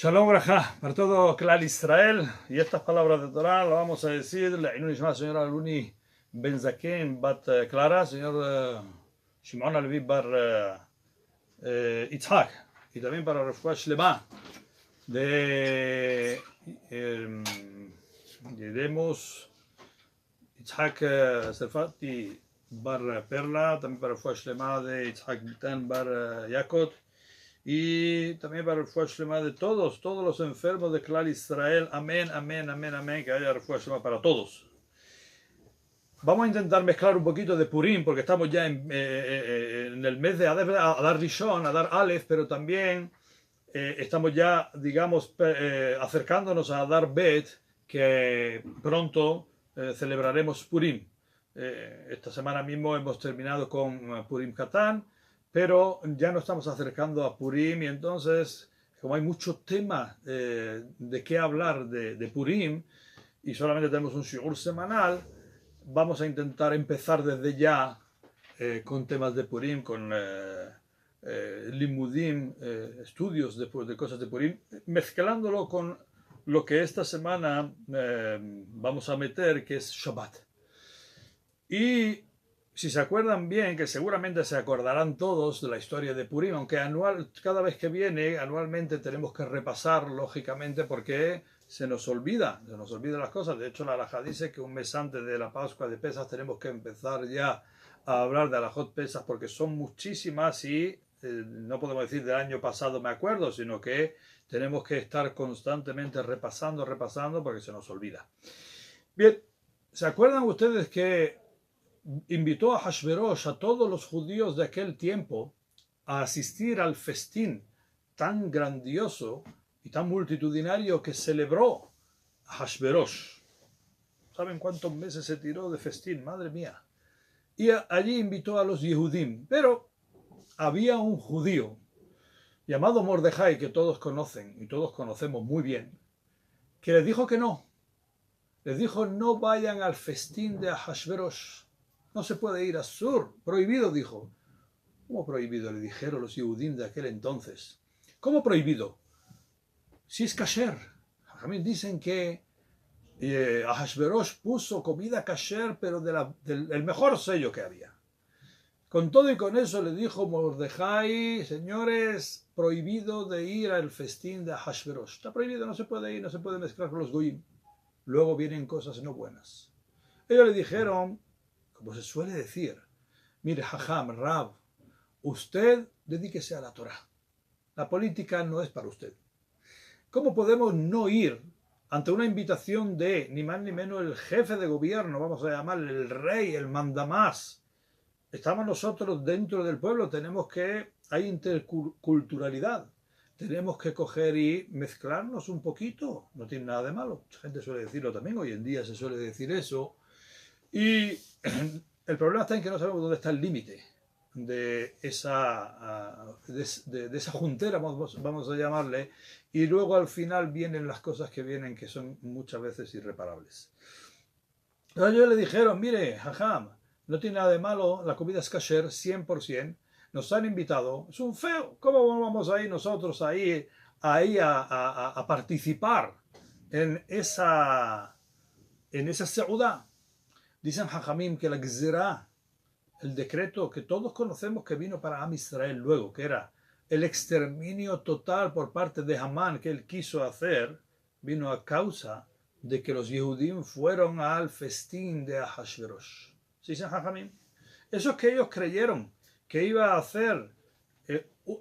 Shalom Braja, para todo Klal Israel, y estas palabras de Torah las vamos a decir, Le'ilun Ishma, señora Luni Ben Zaken, Bat Clara, señor Shimon Alevi Bar Itzhak, y también para Refuah Shlema de diremos Itzhak Serfati Bar Perla, también para Refuah Shlema de Itzhak Bitan Bar Yakot, y también para el refuah shlema de todos los enfermos de Klal Israel. Amén, amén, amén, amén, que haya refuah shlema para todos. Vamos a intentar mezclar un poquito de Purim, porque estamos ya en el mes de Adar Rishon, Adar Aleph, pero también estamos ya, digamos, acercándonos a Adar Bet, que pronto celebraremos Purim. Esta semana mismo hemos terminado con Purim Katán, pero ya nos estamos acercando a Purim, y entonces, como hay mucho tema de qué hablar de Purim, y solamente tenemos un shiur semanal, vamos a intentar empezar desde ya con temas de Purim, con limudim, estudios de cosas de Purim, mezclándolo con lo que esta semana vamos a meter, que es Shabbat. Y si se acuerdan bien, que seguramente se acordarán todos de la historia de Purim, aunque cada vez que viene, anualmente tenemos que repasar, lógicamente, porque se nos olvidan las cosas. De hecho, la halajá dice que un mes antes de la Pascua de Pesas tenemos que empezar ya a hablar de halajot Pesas, porque son muchísimas y no podemos decir del año pasado me acuerdo, sino que tenemos que estar constantemente repasando, porque se nos olvida. Bien, ¿se acuerdan ustedes que invitó a Hashverosh a todos los judíos de aquel tiempo a asistir al festín tan grandioso y tan multitudinario que celebró Hashverosh? ¿Saben cuántos meses se tiró de festín? Madre mía. Y allí invitó a los Yehudim, pero había un judío llamado Mordejai, que todos conocen y todos conocemos muy bien, que les dijo que no. Les dijo: no vayan al festín de Hashverosh. No se puede ir a Sur, prohibido, dijo. ¿Cómo prohibido?, le dijeron los Yehudim de aquel entonces. ¿Cómo prohibido? Si es kasher. También dicen que Ahashverosh puso comida kasher, pero del mejor sello que había. Con todo y con eso le dijo Mordejai: señores, prohibido de ir al festín de Ahashverosh. Está prohibido, no se puede ir, no se puede mezclar con los goyim. Luego vienen cosas no buenas. Ellos le dijeron, como se suele decir: mire, Jajam, Rab, usted dedíquese a la Torah. La política no es para usted. ¿Cómo podemos no ir ante una invitación de ni más ni menos el jefe de gobierno, vamos a llamarle el rey, el mandamás? Estamos nosotros dentro del pueblo, hay interculturalidad. Tenemos que coger y mezclarnos un poquito. No tiene nada de malo. Mucha gente suele decirlo también. Hoy en día se suele decir eso. Y el problema está en que no sabemos dónde está el límite de esa juntera, vamos a llamarle, y luego al final vienen las cosas que vienen, que son muchas veces irreparables. Entonces ellos le dijeron: mire, Jajam, no tiene nada de malo, la comida es kasher 100%, nos han invitado, es un feo, ¿cómo vamos a ir nosotros ahí a participar en esa seudá? Dicen Jajamim que la Gzerá, el decreto que todos conocemos que vino para Am Israel luego, que era el exterminio total por parte de Hamán que él quiso hacer, vino a causa de que los Yehudim fueron al festín de Ahashverosh. ¿Sí, dicen Jajamim? Eso es que ellos creyeron que iba a hacer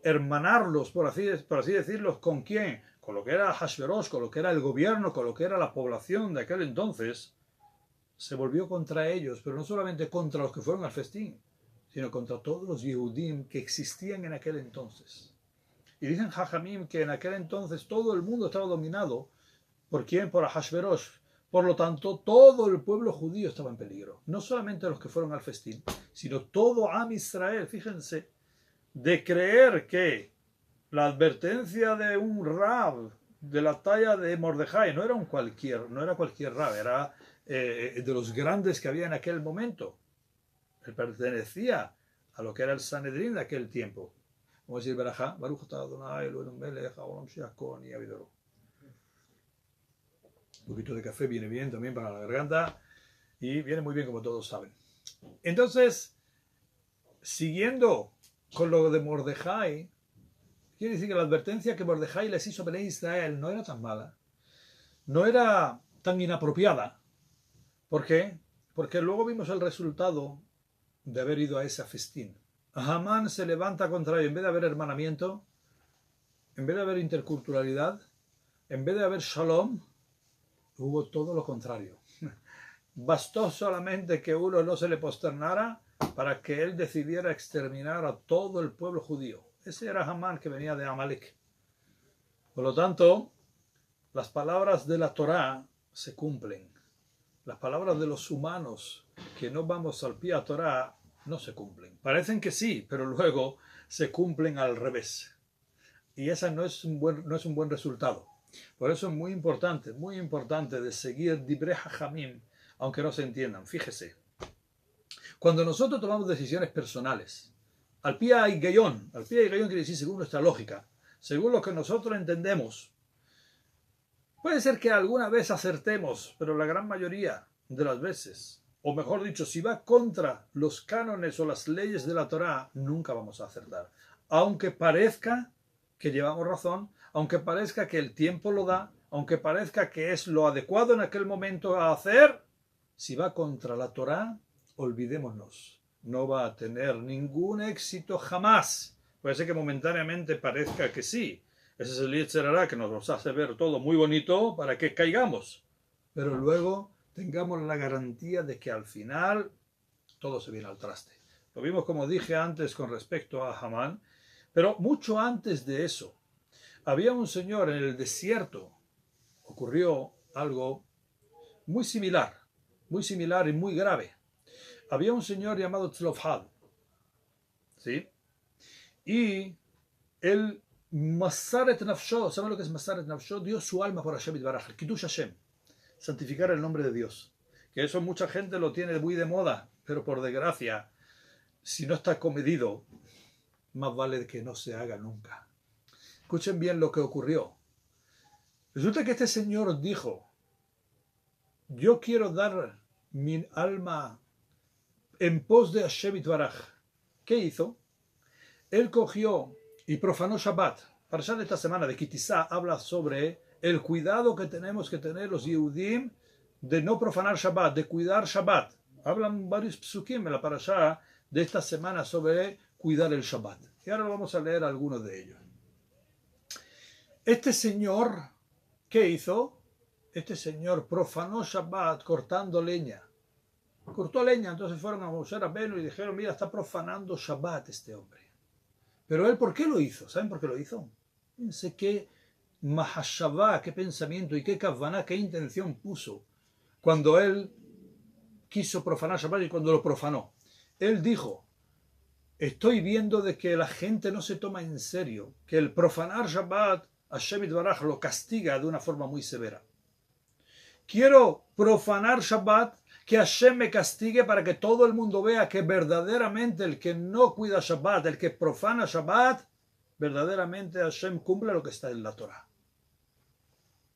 hermanarlos, por así decirlo, ¿con quién? Con lo que era Ahashverosh, con lo que era el gobierno, con lo que era la población de aquel entonces. Se volvió contra ellos, pero no solamente contra los que fueron al festín, sino contra todos los Yehudim que existían en aquel entonces. Y dicen Jajamim que en aquel entonces todo el mundo estaba dominado. ¿Por quién? Por Ahashverosh. Por lo tanto, todo el pueblo judío estaba en peligro. No solamente los que fueron al festín, sino todo Am Israel. Fíjense, de creer que la advertencia de un rab de la talla de Mordejai no era cualquier rab, era de los grandes que había en aquel momento. Él pertenecía a lo que era el Sanedrín de aquel tiempo. Como decir Berajá, Baruch atah Adonai Eloheinu melech haolam she'akon y avidoro. Un poquito de café viene bien también para la garganta y viene muy bien, como todos saben. Entonces, siguiendo con lo de Mordejai, quiere decir que la advertencia que Mordejai les hizo a Bnei Israel no era tan mala, no era tan inapropiada. ¿Por qué? Porque luego vimos el resultado de haber ido a ese festín. Hamán se levanta contra él. En vez de haber hermanamiento, en vez de haber interculturalidad, en vez de haber shalom, hubo todo lo contrario. Bastó solamente que uno no se le posternara para que él decidiera exterminar a todo el pueblo judío. Ese era Hamán, que venía de Amalek. Por lo tanto, las palabras de la Torá se cumplen. Las palabras de los humanos que no vamos al pie a Torá no se cumplen. Parecen que sí, pero luego se cumplen al revés. Y ese no es un buen resultado. Por eso es muy importante de seguir Divrei Jajamim, aunque no se entiendan. Fíjese, cuando nosotros tomamos decisiones personales, al pie hay gayón quiere decir según nuestra lógica, según lo que nosotros entendemos. Puede ser que alguna vez acertemos, pero la gran mayoría de las veces, o mejor dicho, si va contra los cánones o las leyes de la Torá, nunca vamos a acertar. Aunque parezca que llevamos razón, aunque parezca que el tiempo lo da, aunque parezca que es lo adecuado en aquel momento a hacer, si va contra la Torá, olvidémonos. No va a tener ningún éxito jamás. Puede ser que momentáneamente parezca que sí. Ese es el Yetzer Hará que nos hace ver todo muy bonito para que caigamos. Pero luego tengamos la garantía de que al final todo se viene al traste. Lo vimos, como dije antes, con respecto a Hamán. Pero mucho antes de eso, había un señor en el desierto. Ocurrió algo muy similar y muy grave. Había un señor llamado Tzlofhad, ¿sí? Y él, Masaret Nafsho, ¿saben lo que es Masaret Nafsho? Dio su alma por Hashem Yitbaraj, Kiddush Hashem, santificar el nombre de Dios. Que eso mucha gente lo tiene muy de moda, pero por desgracia, si no está comedido, más vale que no se haga nunca. Escuchen bien lo que ocurrió. Resulta que este señor dijo: yo quiero dar mi alma en pos de Hashem Yitbaraj. ¿Qué hizo? Él cogió y profanó Shabbat. Para de esta semana de Kitizá habla sobre el cuidado que tenemos que tener los Yehudim de no profanar Shabbat, de cuidar Shabbat. Hablan varios psukim en la parashá de esta semana sobre cuidar el Shabbat. Y ahora vamos a leer algunos de ellos. Este señor, ¿qué hizo? Este señor profanó Shabbat cortando leña. Cortó leña, entonces fueron a Moshe Rabbeinu y dijeron: mira, está profanando Shabbat este hombre. Pero él, ¿por qué lo hizo? ¿Saben por qué lo hizo? Fíjense qué mahashavá, qué pensamiento y qué kavaná, qué intención puso cuando él quiso profanar Shabbat y cuando lo profanó. Él dijo: estoy viendo de que la gente no se toma en serio, que el profanar Shabbat, Hashem Yitbaraj lo castiga de una forma muy severa. Quiero profanar Shabbat, que Hashem me castigue para que todo el mundo vea que verdaderamente el que no cuida Shabbat, el que profana Shabbat, verdaderamente Hashem cumple lo que está en la Torah.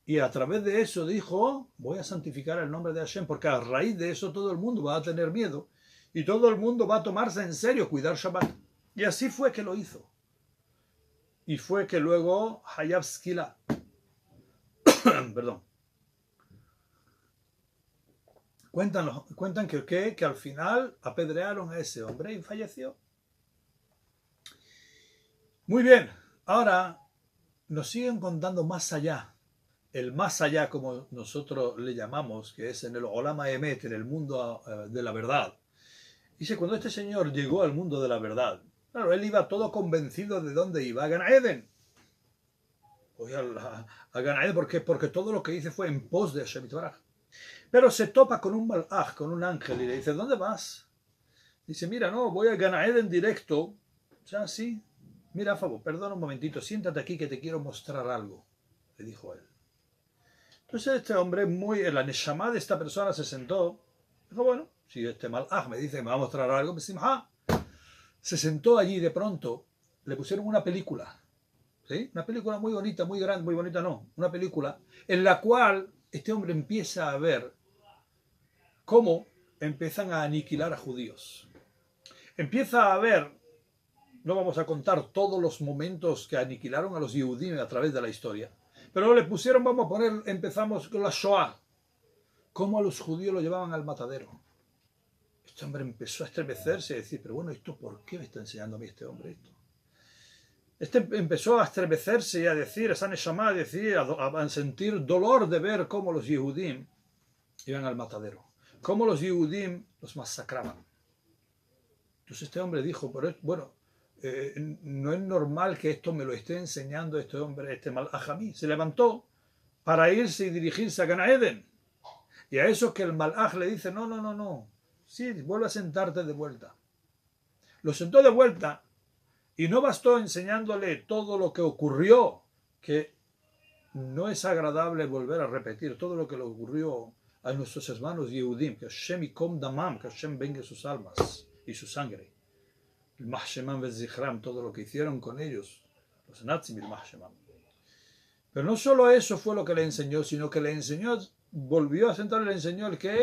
Y a través de eso dijo: voy a santificar el nombre de Hashem, porque a raíz de eso todo el mundo va a tener miedo y todo el mundo va a tomarse en serio cuidar Shabbat. Y así fue que lo hizo. Y fue que luego Hayab Skila, perdón, cuentan que al final apedrearon a ese hombre y falleció. Muy bien, ahora nos siguen contando más allá. El más allá, como nosotros le llamamos, que es en el Olam Haemet, en el mundo de la verdad. Dice, cuando este señor llegó al mundo de la verdad, claro, él iba todo convencido de dónde iba, a Gan Eden. Oye, a Gan Eden, ¿por qué? Porque todo lo que hice fue en pos de Hashem Yitbaraj. Pero se topa con un malaj, con un ángel, y le dice: ¿dónde vas? Dice: mira, no, voy a Gan Eden directo. O sea, sí. Mira, a favor, perdona un momentito, siéntate aquí que te quiero mostrar algo, le dijo él. Entonces este hombre, la neshama de esta persona se sentó. Dijo: bueno, si este malaj me dice que me va a mostrar algo, pues, se sentó allí de pronto le pusieron una película, ¿sí? Una película muy bonita, muy grande, muy bonita no, una película en la cual este hombre empieza a ver cómo empiezan a aniquilar a judíos. Empieza a ver, no vamos a contar todos los momentos que aniquilaron a los Yehudim a través de la historia, pero le pusieron, vamos a poner, empezamos con la Shoah, cómo a los judíos lo llevaban al matadero. Este hombre empezó a estremecerse y a decir, pero bueno, ¿esto por qué me está enseñando a mí este hombre esto? Este empezó a estremecerse y a decir, a Neshama, a sentir dolor de ver cómo los Yehudim iban al matadero, cómo los Yehudim los masacraban. Entonces este hombre dijo, pero bueno, no es normal que esto me lo esté enseñando este hombre, este malaj a mí. Se levantó para irse y dirigirse a Gan Eden. Y a eso que el malaj le dice, no, no, no, no, sí, vuelve a sentarte de vuelta. Lo sentó de vuelta y no bastó enseñándole todo lo que ocurrió, que no es agradable volver a repetir todo lo que le ocurrió a nuestros hermanos Yehudim, que Hashem yikom damam, que Hashem vengue sus almas y su sangre. El Mahshemam Vezichram, todo lo que hicieron con ellos, los nazis, el Mahshemam. Pero no solo eso fue lo que le enseñó, sino que le enseñó, volvió a sentarle, le enseñó el que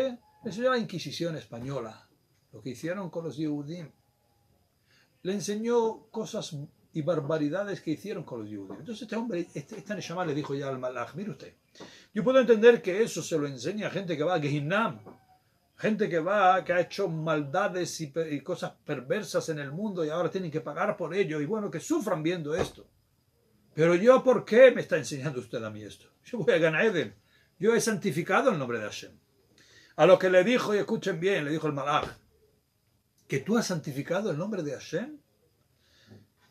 le enseñó la Inquisición española, lo que hicieron con los Yehudim. Le enseñó cosas y barbaridades que hicieron con los Yehudim. Entonces este hombre, esta Neshama le dijo ya al Malach, mire usted, yo puedo entender que eso se lo enseña a gente que va a Gehinnam, gente que ha hecho maldades y cosas perversas en el mundo y ahora tienen que pagar por ello y bueno, que sufran viendo esto. Pero yo, ¿por qué me está enseñando usted a mí esto? Yo voy a Gan Eden. Yo he santificado el nombre de Hashem. A lo que le dijo, y escuchen bien, le dijo el Malach, que tú has santificado el nombre de Hashem.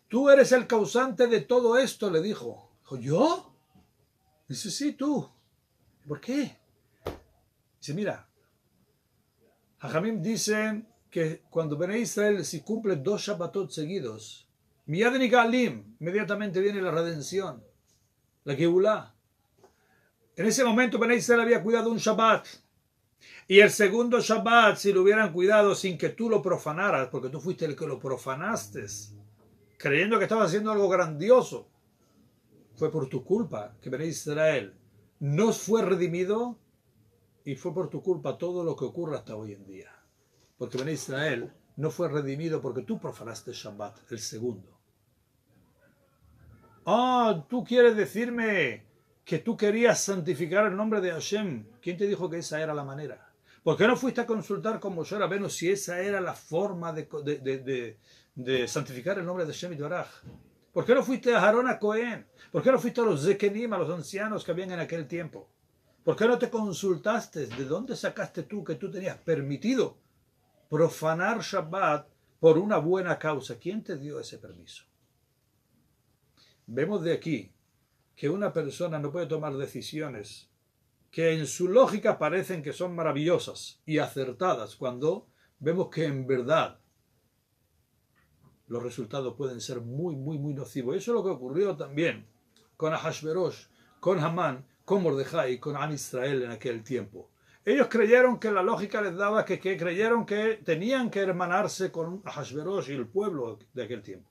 Tú eres el causante de todo esto, le dijo. Dijo, ¿yo? Dice, sí, tú. ¿Por qué? Dice, mira, Hajamim dicen que cuando Bnei Israel si cumple 2 Shabbatot seguidos, Miyad Nigalim, inmediatamente viene la redención, la Geulah. En ese momento Bnei Israel había cuidado un Shabbat. Y el segundo Shabbat, si lo hubieran cuidado sin que tú lo profanaras, porque tú fuiste el que lo profanaste, creyendo que estabas haciendo algo grandioso, fue por tu culpa que Bnei Israel no fue redimido y fue por tu culpa todo lo que ocurre hasta hoy en día. Porque Bnei Israel no fue redimido porque tú profanaste Shabbat, el segundo. Tú quieres decirme que tú querías santificar el nombre de Hashem. ¿Quién te dijo que esa era la manera? ¿Por qué no fuiste a consultar con Moshe Rabbeinu si esa era la forma de santificar el nombre de Hashem Yitbaraj? ¿Por qué no fuiste a Aarón a Cohen? ¿Por qué no fuiste a los Zekenim, a los ancianos que habían en aquel tiempo? ¿Por qué no te consultaste? ¿De dónde sacaste tú que tú tenías permitido profanar Shabbat por una buena causa? ¿Quién te dio ese permiso? Vemos de aquí que una persona no puede tomar decisiones que en su lógica parecen que son maravillosas y acertadas, cuando vemos que en verdad los resultados pueden ser muy, muy, muy nocivos. Eso es lo que ocurrió también con Ahashverosh, con Hamán, con Mordejai, con Am Israel en aquel tiempo. Ellos creyeron que la lógica les daba que creyeron que tenían que hermanarse con Ahashverosh y el pueblo de aquel tiempo.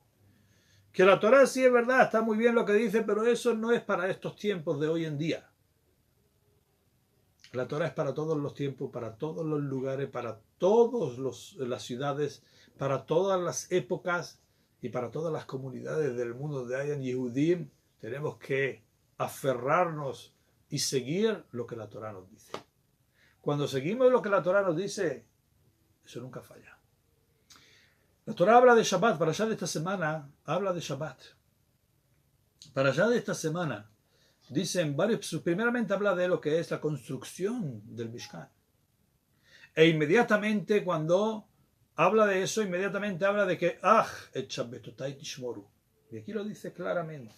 Que la Torá sí es verdad, está muy bien lo que dice, pero eso no es para estos tiempos de hoy en día. La Torá es para todos los tiempos, para todos los lugares, para todas las ciudades, para todas las épocas y para todas las comunidades del mundo donde hayan Yehudim. Tenemos que aferrarnos y seguir lo que la Torá nos dice. Cuando seguimos lo que la Torá nos dice, eso nunca falla. La Torá habla de Shabbat, para allá de esta semana habla de Shabbat. Para allá de esta semana dicen varios, primeramente habla de lo que es la construcción del Mishkan. E inmediatamente cuando habla de eso, inmediatamente habla de que et Shabbatotai tishmoru. Y aquí lo dice claramente.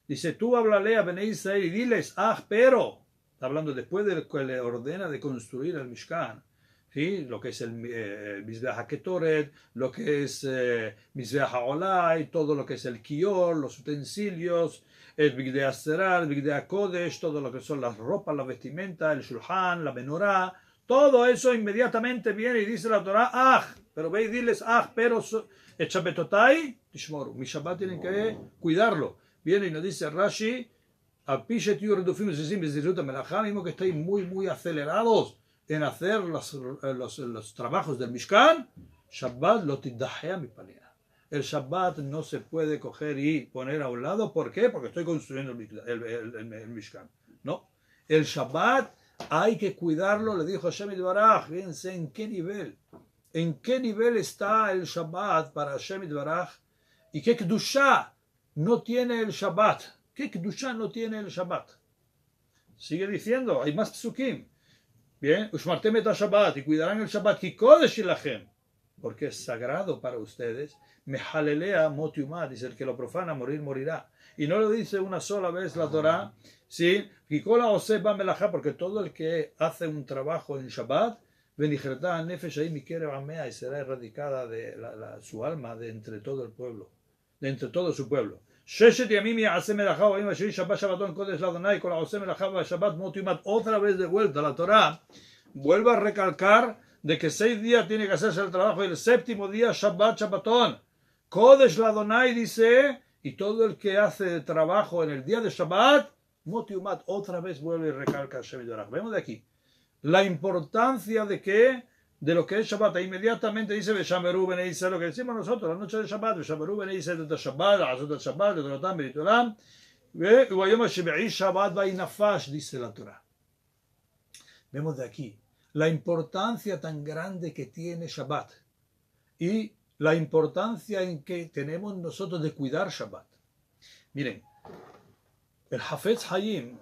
Dice, tú háblale a Bnei Israel y diles, pero, está hablando después de que le ordena de construir el Mishkan, ¿sí? Lo que es el Mizbeach HaKetoret, lo que es Mizbeach HaOlai, todo lo que es el Kior, los utensilios, el Bigdei Aserar, el Bigdei HaKodesh, todo lo que son las ropas, las vestimentas, el Shulchan, la Menorá, Todo eso inmediatamente viene y dice la Torah, pero ve y diles, pero el Shabbatotai, Tishmoru, mi Shabbat tienen que cuidarlo. Viene y nos dice Rashi, mismo que estáis muy acelerados en hacer los trabajos del Mishkan, Shabbat lo tiddahea mi panera. El Shabbat no se puede coger y poner a un lado. ¿Por qué? Porque estoy construyendo el Mishkan. No. El Shabbat hay que cuidarlo, le dijo Hashem Yitbaraj. Fíjense en qué nivel. En qué nivel está el Shabbat para Hashem Yitbaraj. Y qué Kedushá no tiene el Shabbat. ¿Qué Kedushá no tiene el Shabbat? Sigue diciendo, hay más psukim. Bien, Ushmartem et Shabbat, y cuidarán el Shabbat, ki kodesh lachem, porque es sagrado para ustedes. Mehalelea mot yumah, dice el que lo profana, morirá. Y no lo dice una sola vez la Torah, ¿sí? Kikola oseba melajá, porque todo el que hace un trabajo en Shabbat, benijertá nefesh ahí mi amea, y será erradicada de su alma de entre todo el pueblo, de entre todo su pueblo. Otra vez de vuelta la Torah vuelve a recalcar de que 6 días tiene que hacerse el trabajo y el séptimo día Shabbatón. Kodesh Ladonai dice, y todo el que hace trabajo en el día de Shabbat, Motiumat, otra vez vuelve y recalca Hashem Yitbaraj. Vemos de aquí la importancia de lo que es Shabbat. E inmediatamente dice Veshameru Bnei Israel, lo que decimos nosotros, la noche de Shabbat, Veshameru Bnei Israel de Shabbat, Azot de Shabbat, de Donotam, Beritolam, Vayom Shebe'i Shabbat Vainafash, dice la Torah. Vemos de aquí la importancia tan grande que tiene Shabbat y la importancia en que tenemos nosotros de cuidar Shabbat. Miren, el Hafetz Hayim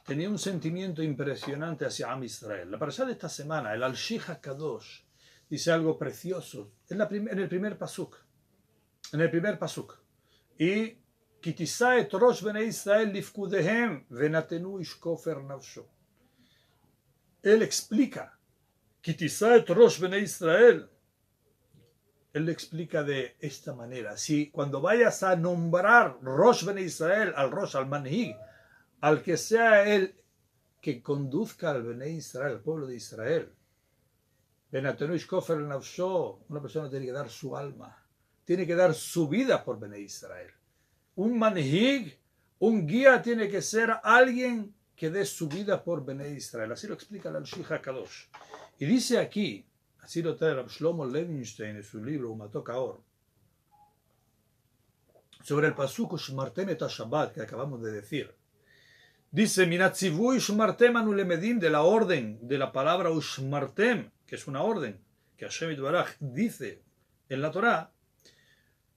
tenía un sentimiento impresionante hacia Am Israel. La parashá de esta semana, el Al-Shich HaKadosh, dice algo precioso en el primer pasuk. En el primer pasuk. Y Kitisa et rosh bnei Israel lifkudehem venatenu ishkofer nafsho. Él explica, Kitisa et rosh bnei Israel. Él le explica de esta manera. Si cuando vayas a nombrar rosh bnei Israel, al rosh, al manhig, al que sea él que conduzca al Bnei Israel, al pueblo de Israel. Una persona tiene que dar su alma, tiene que dar su vida por Bnei Israel. Un manhig, un guía tiene que ser alguien que dé su vida por Bnei Israel. Así lo explica el Al-Shich HaKadosh. Y dice aquí, así lo trae Rab Shlomo Levinstein en su libro Umatot Haor, sobre el pasuk Ushmartem et Shabbat que acabamos de decir. Dice, Minatzivui Ushmartem anu lemedim, de la orden, de la palabra Ushmartem, que es una orden que Hashem Yitbaraj dice en la Torah.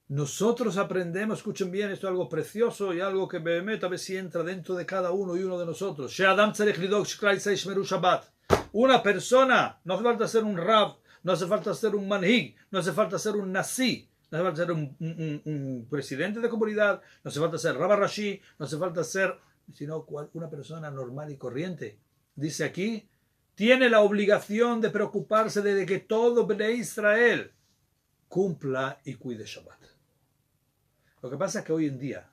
Nosotros aprendemos, escuchen bien, esto es algo precioso y algo que Behemet a ver si entra dentro de cada uno y uno de nosotros. Una persona, no hace falta ser un rab, no hace falta ser un manhig, no hace falta ser un nasi, no hace falta ser un presidente de comunidad, no hace falta ser Rabba Rashi, no hace falta ser sino una persona normal y corriente. Dice aquí, tiene la obligación de preocuparse de que todo Bnei Israel cumpla y cuide Shabbat. Lo que pasa es que hoy en día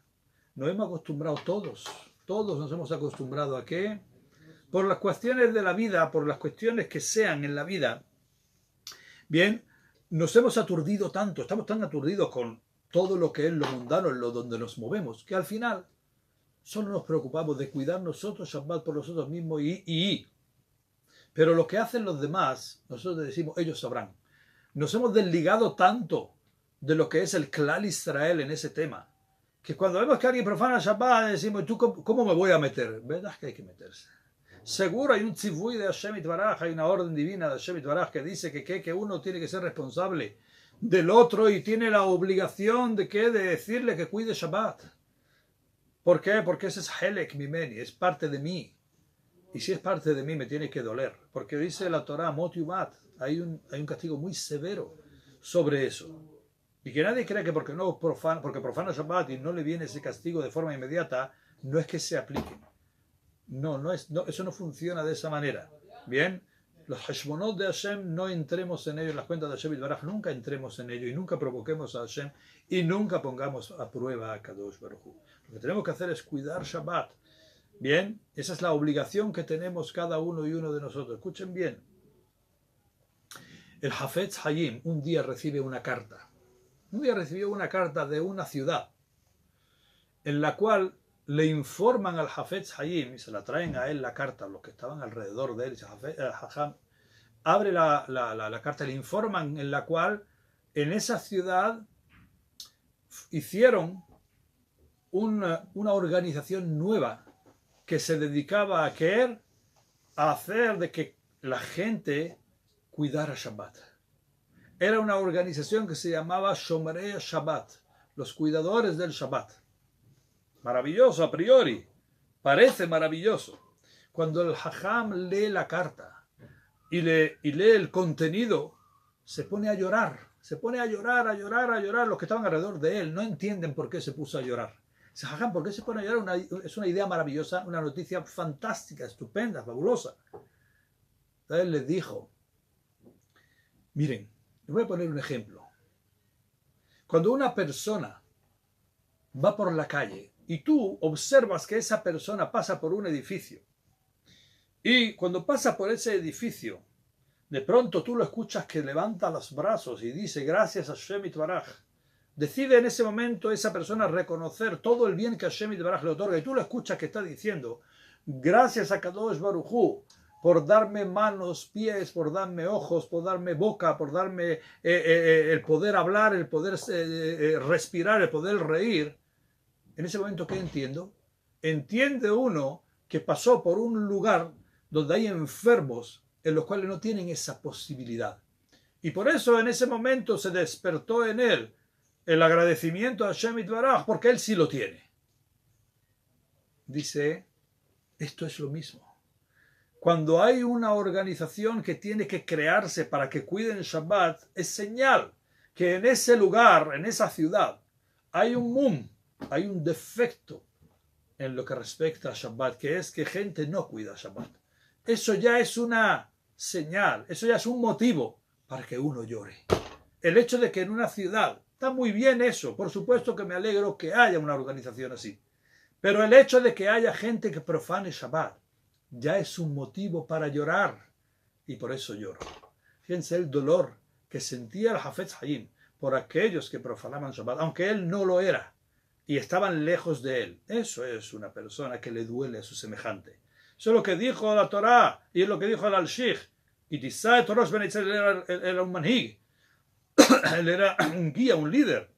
nos hemos acostumbrado todos nos hemos acostumbrado a que por las cuestiones de la vida, por las cuestiones que sean en la vida, bien, nos hemos aturdido tanto, estamos tan aturdidos con todo lo que es lo mundano, en lo donde nos movemos, que al final solo nos preocupamos de cuidar nosotros Shabbat por nosotros mismos pero lo que hacen los demás, nosotros decimos, ellos sabrán. Nos hemos desligado tanto de lo que es el Klal Israel en ese tema, que cuando vemos que alguien profana Shabbat, decimos, ¿tú cómo me voy a meter? ¿Verdad que hay que meterse? Seguro hay un tzivui de Hashem Yitbaraj, hay una orden divina de Hashem Yitbaraj que dice que uno tiene que ser responsable del otro y tiene la obligación de decirle que cuide Shabbat. ¿Por qué? Porque ese es Helek Mimeni, es parte de mí. Y si es parte de mí me tiene que doler. Porque dice la Torah, Mot Yumat, hay un castigo muy severo sobre eso. Y que nadie crea que porque profana Shabbat y no le viene ese castigo de forma inmediata, no es que se aplique. No, eso no funciona de esa manera. Bien, los Heshbonot de Hashem no entremos en ellos, las cuentas de Hashem Yitbaraj, nunca entremos en ellos y nunca provoquemos a Hashem y nunca pongamos a prueba a Kadosh Baruj Hu. Lo que tenemos que hacer es cuidar Shabbat. Bien, esa es la obligación que tenemos cada uno y uno de nosotros. Escuchen bien. El Hafetz Hayim un día recibe una carta. Un día recibió una carta de una ciudad en la cual le informan al Hafetz Hayim y se la traen a él la carta, los que estaban alrededor de él. El Hajam abre la carta y le informan en la cual en esa ciudad hicieron una organización nueva que se dedicaba a hacer de que la gente cuidara Shabbat. Era una organización que se llamaba Shomerei Shabbat, los cuidadores del Shabbat. Maravilloso a priori, parece maravilloso. Cuando el Hajam lee la carta y lee el contenido, se pone a llorar. Se pone a llorar, a llorar, a llorar. Los que estaban alrededor de él no entienden por qué se puso a llorar. Dice, Hajam, ¿por qué se pone a llorar? Es una idea maravillosa, una noticia fantástica, estupenda, fabulosa. Entonces él les dijo, miren, les voy a poner un ejemplo. Cuando una persona va por la calle y tú observas que esa persona pasa por un edificio y cuando pasa por ese edificio, de pronto tú lo escuchas que levanta los brazos y dice gracias a Hashem Yitbaraj. Decide en ese momento esa persona reconocer todo el bien que Hashem Yitbaraj le otorga y tú lo escuchas que está diciendo gracias a Kadosh Baruj Hu por darme manos, pies, por darme ojos, por darme boca, por darme el poder hablar, el poder respirar, el poder reír. En ese momento, ¿qué entiendo? Entiende uno que pasó por un lugar donde hay enfermos en los cuales no tienen esa posibilidad. Y por eso en ese momento se despertó en él el agradecimiento a Hashem Yitbaraj, porque él sí lo tiene. Dice, esto es lo mismo. Cuando hay una organización que tiene que crearse para que cuiden Shabbat, es señal que en ese lugar, en esa ciudad, hay un defecto en lo que respecta a Shabbat, que es que gente no cuida Shabbat. Eso ya es una señal, eso ya es un motivo para que uno llore. El hecho de que en una ciudad, está muy bien eso, por supuesto que me alegro que haya una organización así, pero el hecho de que haya gente que profane Shabbat, ya es un motivo para llorar, y por eso lloro. Fíjense el dolor que sentía el Hafetz Hayim por aquellos que profanaban Shabbat, aunque él no lo era, y estaban lejos de él. Eso es una persona que le duele a su semejante. Eso es lo que dijo la Torá, y es lo que dijo el Al-Shikh. Y Tisai Toros Ben Itzel era un manhig, él era un guía, un líder,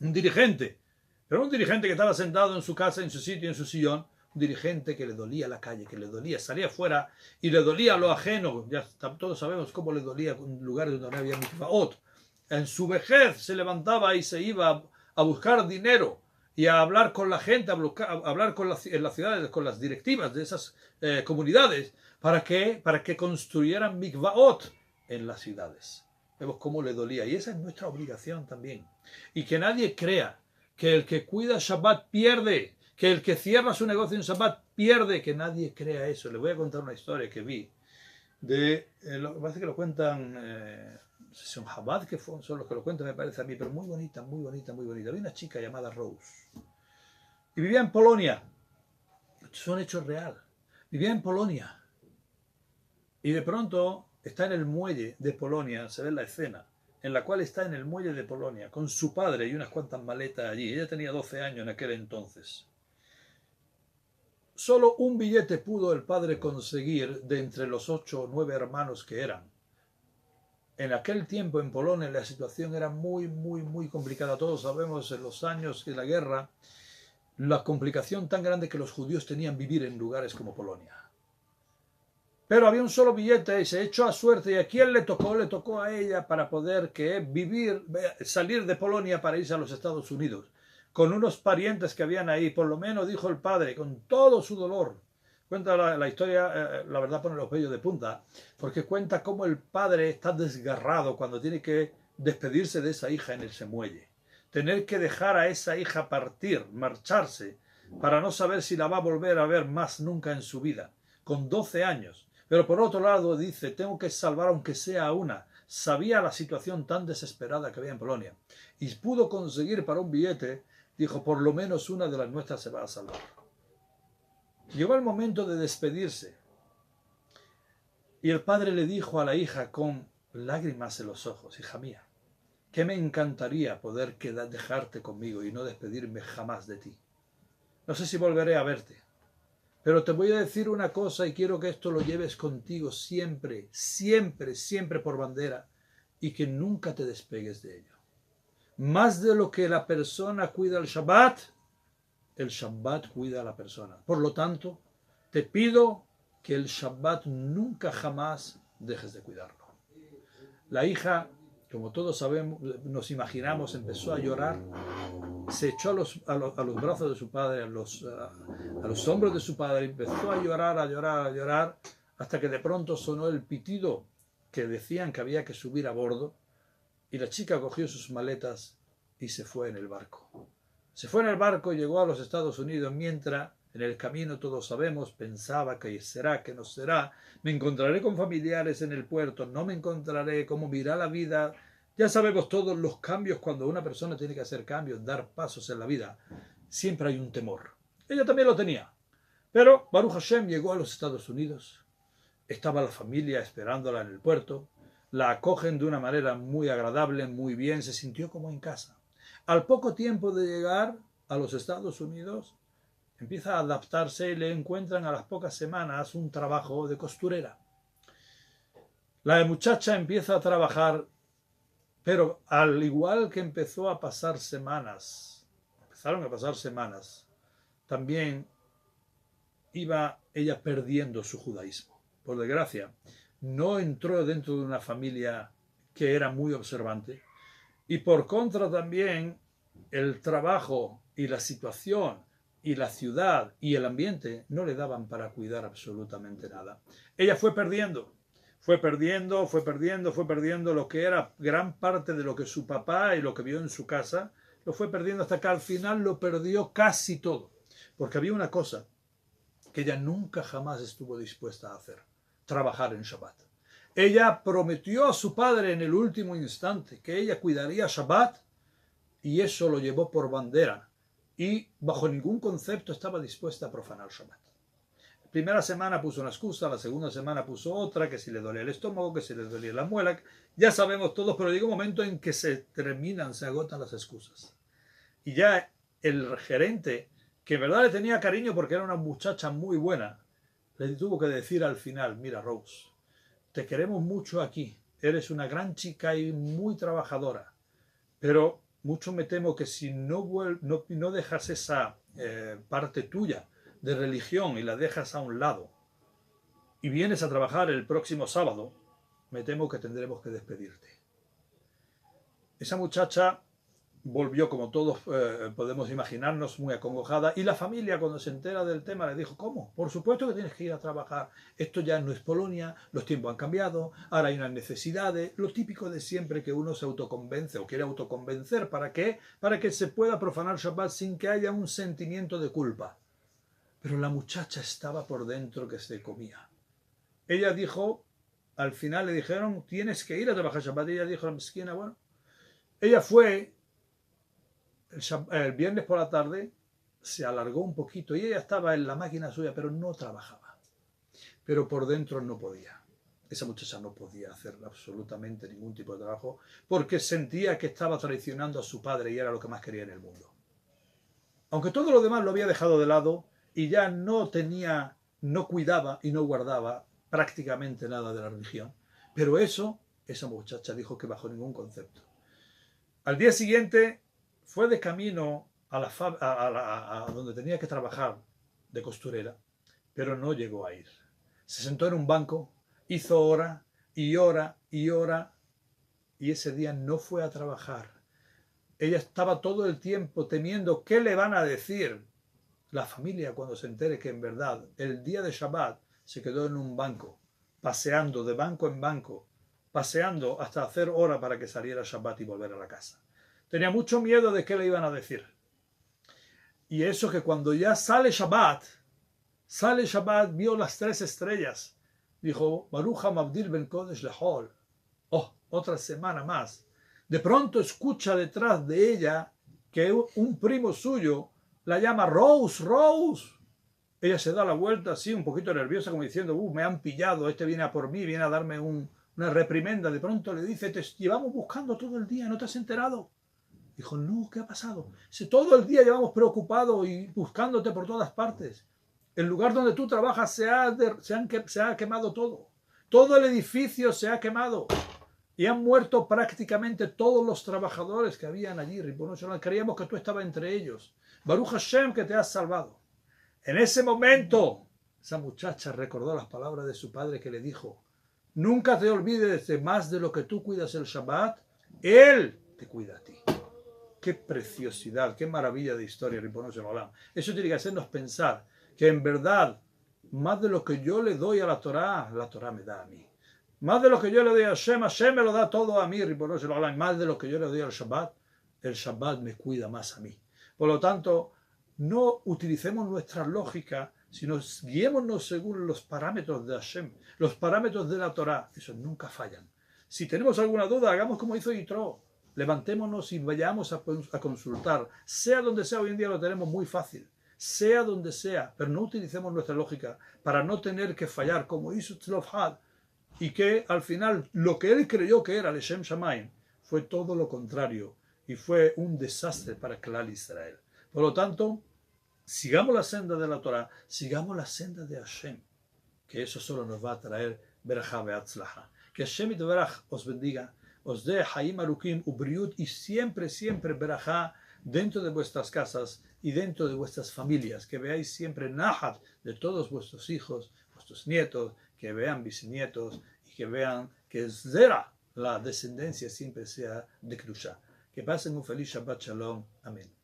un dirigente, pero un dirigente que estaba sentado en su casa, en su sitio, en su sillón, un dirigente que le dolía la calle, que le dolía, salía afuera y le dolía lo ajeno. Ya todos sabemos cómo le dolía en lugares donde no había mikvaot. En su vejez se levantaba y se iba a buscar dinero y a hablar con la gente, a hablar en las ciudades, con las directivas de esas comunidades, para que construyeran mikvaot en las ciudades. Vemos cómo le dolía, y esa es nuestra obligación también. Y que nadie crea que el que cuida Shabbat pierde, que el que cierra su negocio en Shabbat pierde, que nadie crea eso. Les voy a contar una historia que vi parece que lo cuentan, no sé si son Chabad, que son los que lo cuentan, me parece a mí, pero muy bonita, muy bonita, muy bonita. Había una chica llamada Rose y vivía en Polonia. Son hechos real. Vivía en Polonia y de pronto está en el muelle de Polonia, se ve la escena en la cual está en el muelle de Polonia con su padre y unas cuantas maletas allí. Ella tenía 12 años en aquel entonces. Solo un billete pudo el padre conseguir de entre los 8 o 9 hermanos que eran. En aquel tiempo en Polonia la situación era muy, muy, muy complicada. Todos sabemos en los años de la guerra la complicación tan grande que los judíos tenían vivir en lugares como Polonia. Pero había un solo billete y se echó a suerte. ¿Y a quién le tocó? Le tocó a ella para poder salir de Polonia para irse a los Estados Unidos. Con unos parientes que habían ahí, por lo menos dijo el padre, con todo su dolor. Cuenta la historia, la verdad pone los vellos de punta, porque cuenta cómo el padre está desgarrado cuando tiene que despedirse de esa hija en ese muelle. Tener que dejar a esa hija partir, marcharse, para no saber si la va a volver a ver más nunca en su vida, con 12 años. Pero por otro lado dice, tengo que salvar aunque sea a una. Sabía la situación tan desesperada que había en Polonia. Y pudo conseguir para un billete, dijo, por lo menos una de las nuestras se va a salvar. Llegó el momento de despedirse y el padre le dijo a la hija con lágrimas en los ojos: hija mía, que me encantaría poder dejarte conmigo y no despedirme jamás de ti. No sé si volveré a verte, pero te voy a decir una cosa y quiero que esto lo lleves contigo siempre, siempre, siempre por bandera y que nunca te despegues de ello. Más de lo que la persona cuida el Shabbat cuida a la persona. Por lo tanto, te pido que el Shabbat nunca jamás dejes de cuidarlo. La hija, como todos sabemos, nos imaginamos, empezó a llorar, se echó a los brazos de su padre, a los hombros de su padre, empezó a llorar, a llorar, a llorar, hasta que de pronto sonó el pitido que decían que había que subir a bordo, y la chica cogió sus maletas y se fue en el barco. Se fue en el barco y llegó a los Estados Unidos, mientras en el camino, todos sabemos, pensaba que será, que no será, me encontraré con familiares en el puerto, no me encontraré, cómo irá la vida. Ya sabemos todos los cambios cuando una persona tiene que hacer cambios, dar pasos en la vida. Siempre hay un temor. Ella también lo tenía. Pero Baruch Hashem llegó a los Estados Unidos. Estaba la familia esperándola en el puerto. La acogen de una manera muy agradable, muy bien, se sintió como en casa. Al poco tiempo de llegar a los Estados Unidos, empieza a adaptarse y le encuentran a las pocas semanas un trabajo de costurera. La muchacha empieza a trabajar, pero al igual que empezaron a pasar semanas, también iba ella perdiendo su judaísmo. Por desgracia, no entró dentro de una familia que era muy observante, y por contra también el trabajo y la situación y la ciudad y el ambiente no le daban para cuidar absolutamente nada. Ella fue perdiendo lo que era gran parte de lo que su papá y lo que vio en su casa, lo fue perdiendo hasta que al final lo perdió casi todo. Porque había una cosa que ella nunca jamás estuvo dispuesta a hacer: trabajar en Shabbat. Ella prometió a su padre en el último instante que ella cuidaría Shabbat, y eso lo llevó por bandera, y bajo ningún concepto estaba dispuesta a profanar Shabbat. La primera semana puso una excusa, la segunda semana puso otra, que si le dolía el estómago, que si le dolía la muela, ya sabemos todos, pero llega un momento en que se agotan las excusas. Y ya el gerente, que en verdad le tenía cariño porque era una muchacha muy buena, le tuvo que decir al final: mira, Rose, te queremos mucho aquí, eres una gran chica y muy trabajadora, pero mucho me temo que si no dejas esa parte tuya de religión y la dejas a un lado y vienes a trabajar el próximo sábado, me temo que tendremos que despedirte. Esa muchacha volvió, como todos podemos imaginarnos, muy acongojada, y la familia, cuando se entera del tema, le dijo: ¿cómo? Por supuesto que tienes que ir a trabajar, esto ya no es Polonia, los tiempos han cambiado, ahora hay unas necesidades, lo típico de siempre, que uno se autoconvence o quiere autoconvencer. ¿Para qué? Para que se pueda profanar Shabbat sin que haya un sentimiento de culpa. Pero la muchacha estaba por dentro que se comía. Ella dijo, al final le dijeron: tienes que ir a trabajar Shabbat, y ella dijo, la mezquina, bueno. Ella fue el viernes por la tarde, se alargó un poquito y ella estaba en la máquina suya, pero no trabajaba. Pero por dentro no podía. Esa muchacha no podía hacer absolutamente ningún tipo de trabajo porque sentía que estaba traicionando a su padre y era lo que más quería en el mundo. Aunque todo lo demás lo había dejado de lado y ya no cuidaba y no guardaba prácticamente nada de la religión. Pero esa muchacha dijo que bajo ningún concepto. Al día siguiente fue de camino a donde tenía que trabajar de costurera, pero no llegó a ir. Se sentó en un banco, hizo hora y hora y hora, y ese día no fue a trabajar. Ella estaba todo el tiempo temiendo qué le van a decir la familia cuando se entere que en verdad el día de Shabbat se quedó en un banco, paseando de banco en banco, paseando hasta hacer hora para que saliera Shabbat y volver a la casa. Tenía mucho miedo de qué le iban a decir. Y eso que cuando ya sale Shabbat, vio las 3 estrellas. Dijo: Baruch Hamavdil ben Kodesh lehol. Oh, otra semana más. De pronto escucha detrás de ella que un primo suyo la llama: Rose, Rose. ella se da la vuelta así, un poquito nerviosa, como diciendo, me han pillado, este viene a por mí, viene a darme una reprimenda. De pronto le dice, te llevamos buscando todo el día, ¿no te has enterado? Dijo, no, ¿qué ha pasado? Si todo el día llevamos preocupados y buscándote por todas partes. El lugar donde tú trabajas se ha quemado todo. Todo el edificio se ha quemado. Y han muerto prácticamente todos los trabajadores que habían allí. Creíamos que tú estabas entre ellos. Baruch Hashem, que te has salvado. En ese momento, esa muchacha recordó las palabras de su padre que le dijo, nunca te olvides de más de lo que tú cuidas el Shabbat, Él te cuida a ti. Qué preciosidad, qué maravilla de historia, Ribono Shel Olam. Eso tiene que hacernos pensar que en verdad, más de lo que yo le doy a la Torá me da a mí. Más de lo que yo le doy a Hashem me lo da todo a mí, Ribono Shel Olam. Más de lo que yo le doy al Shabbat, el Shabbat me cuida más a mí. Por lo tanto, no utilicemos nuestra lógica, sino guiémonos según los parámetros de Hashem, los parámetros de la Torá. Esos nunca fallan. Si tenemos alguna duda, hagamos como hizo Yitro. Levantémonos y vayamos a consultar. Sea donde sea, hoy en día lo tenemos muy fácil. Sea donde sea, pero no utilicemos nuestra lógica para no tener que fallar, como hizo Tzlofhad. Y que al final lo que él creyó que era Leshem Shamayim fue todo lo contrario. Y fue un desastre para Klal Israel. Por lo tanto, sigamos la senda de la Torah, sigamos la senda de Hashem, que eso solo nos va a traer Berajá Beatzlaha. Que Hashem Yitbaraj os bendiga, os dé Hayim Arukim Ubriut y siempre, siempre Berajá dentro de vuestras casas y dentro de vuestras familias. Que veáis siempre Nahat de todos vuestros hijos, vuestros nietos, que vean bisnietos y que vean que Zera, la descendencia, siempre sea de Kedusha. Que pasen un feliz Shabbat Shalom. Amén.